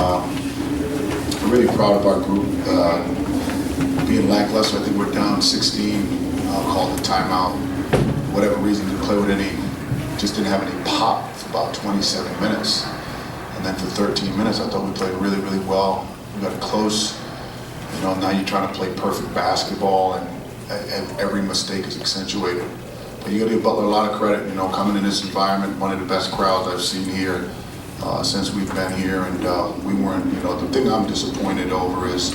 I'm really proud of our group. Being lackluster, I think we're down 16. Called the timeout. For whatever reason, didn't play with any, just didn't have any pop for about 27 minutes. And then for 13 minutes, I thought we played really, really well. We got close. You know, now you're trying to play perfect basketball, and every mistake is accentuated. But you got to give Butler a lot of credit. You know, coming in this environment, one of the best crowds I've seen here since we've been here, and we weren't. You know, the thing I'm disappointed over is,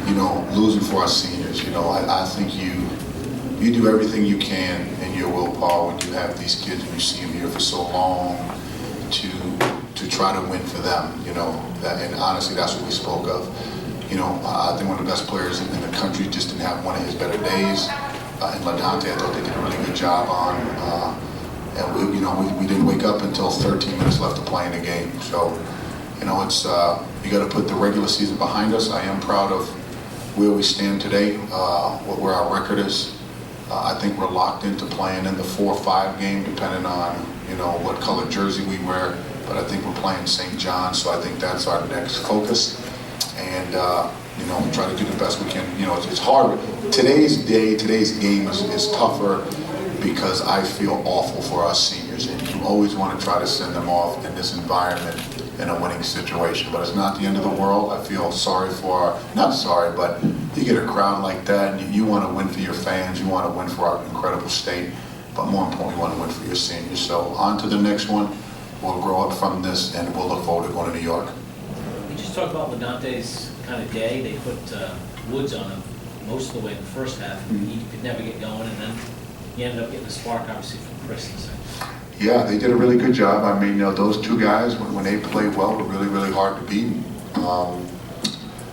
you know, losing for our seniors. You know, I think you do everything you can in your willpower when you have these kids and you see them here for so long to try to win for them. You know, and honestly, that's what we spoke of. You know, I think one of the best players in the country just didn't have one of his better days. And LaDante, I thought they did a really good job on. And we didn't wake up until 13 minutes left to play in the game. So, you know, it's you got to put the regular season behind us. I am proud of where we stand today, where our record is. I think we're locked into playing in the 4-5 game, depending on, you know, what color jersey we wear. But I think we're playing St. John's, so I think that's our next focus. And you know, try to do the best we can. You know, it's hard. Today's game is tougher because I feel awful for our seniors, and you always want to try to send them off in this environment in a winning situation. But it's not the end of the world. I feel sorry for not sorry, but you get a crowd like that, and you want to win for your fans. You want to win for our incredible state, but more importantly, you want to win for your seniors. So on to the next one. We'll grow up from this, and we'll look forward to going to New York. You just talked about LaDante's kind of day. They put Woods on him most of the way in the first half. He could never get going, and then he ended up getting a spark, obviously, from Chris in the second. Yeah, they did a really good job. I mean, you know, those two guys, when they play well, were really, really hard to beat.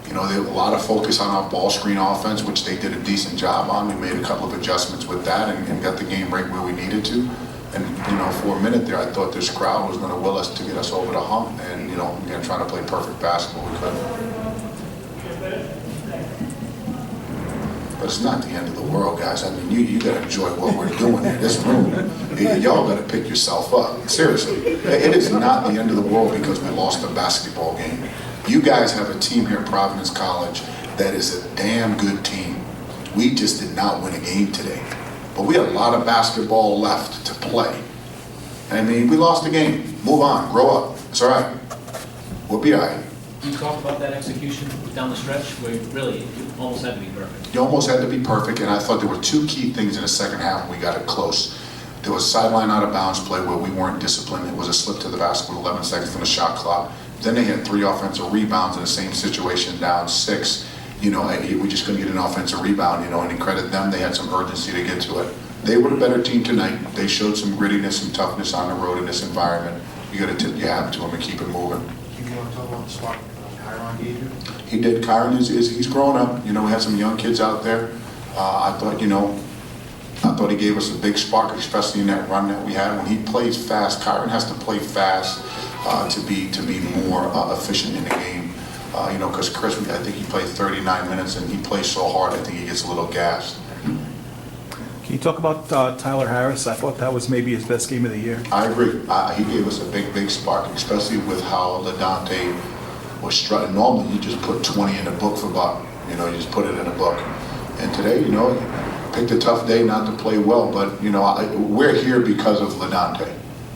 You know, there was a lot of focus on our ball screen offense, which they did a decent job on. We made a couple of adjustments with that and got the game right where we needed to. And, you know, for a minute there, I thought this crowd was going to will us to get us over the hump. And, you know, again, trying to play perfect basketball, we couldn't. But it's not the end of the world, guys. I mean, you got to enjoy what we're doing in this room. Y'all got to pick yourself up. Seriously. It is not the end of the world because we lost a basketball game. You guys have a team here at Providence College that is a damn good team. We just did not win a game today. But we had a lot of basketball left to play. I mean, we lost the game. Move on. Grow up. It's all right. We'll be all right. You talked about that execution down the stretch where really you almost had to be perfect. You almost had to be perfect, and I thought there were two key things in the second half when we got it close. There was sideline out of bounds play where we weren't disciplined. It was a slip to the basket with 11 seconds from the shot clock. Then they had 3 offensive rebounds in the same situation, down 6. You know, we just couldn't get an offensive rebound, you know, and to credit them, they had some urgency to get to it. They were the better team tonight. They showed some grittiness, some toughness on the road in this environment. You got to tip your hat to them and keep it moving. You want to talk about the spark Kyron gave you? He did. Kyron he's grown up. You know, we had some young kids out there. I thought, you know, he gave us a big spark, especially in that run that we had. When he plays fast, Kyron has to play fast to be more efficient in the game. You know, because Chris, I think he played 39 minutes and he plays so hard, I think he gets a little gassed. Can you talk about Tyler Harris? I thought that was maybe his best game of the year. I agree. He gave us a big spark, especially with how LaDante was strutting. Normally, you just put 20 in the book for Buck. You know, you just put it in a book. And today, you know, picked a tough day not to play well, but, you know, we're here because of LaDante.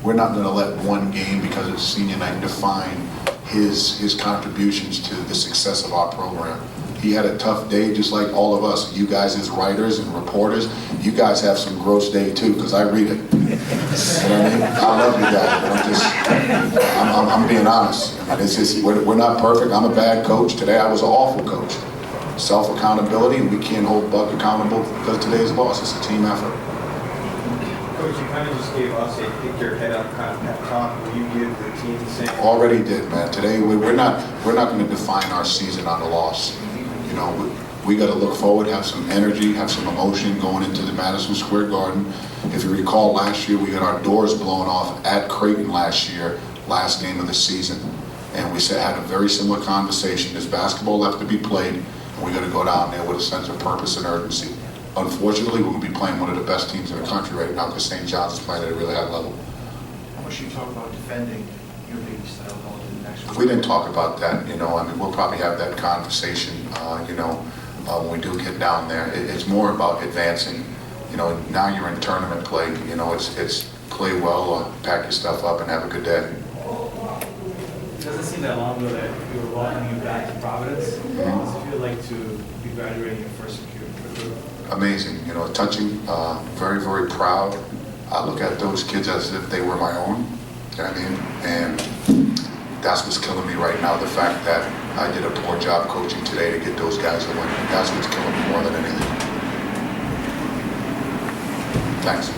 We're not going to let one game, because it's senior night, define his contributions to the success of our program. He had a tough day, just like all of us. You guys as writers and reporters, you guys have some gross day too, because I read it. You know what I mean? I love you guys, but I'm being honest. I mean, it's just, we're not perfect. I'm a bad coach. Today I was an awful coach. Self-accountability, and we can't hold Buck accountable because today's loss. It's a team effort. Coach, you kind of just gave us a pick your head up kind of pep talk. Will you give the team the same? Already did, man. Today we're not going to define our season on the loss. You know, we got to look forward, have some energy, have some emotion going into the Madison Square Garden. If you recall, last year we got our doors blown off at Creighton last year, last game of the season, and we had a very similar conversation. There's basketball left to be played, and we got to go down there with a sense of purpose and urgency. Unfortunately, we're going to be playing one of the best teams in the country right now because St. John's is playing at a really high level. How much you talk about defending your European style college and actually. We didn't talk about that, you know, I mean, we'll probably have that conversation, you know, when we do get down there. It's more about advancing, you know, now you're in tournament play, you know, it's play well, or pack your stuff up and have a good day. It doesn't seem that long ago that we were welcoming you back to Providence. How does it feel like to be graduating your first recruit? Amazing, you know, touching, very, very proud. I look at those kids as if they were my own, you know what I mean? And that's what's killing me right now, the fact that I did a poor job coaching today to get those guys to win. That's what's killing me more than anything. Thanks.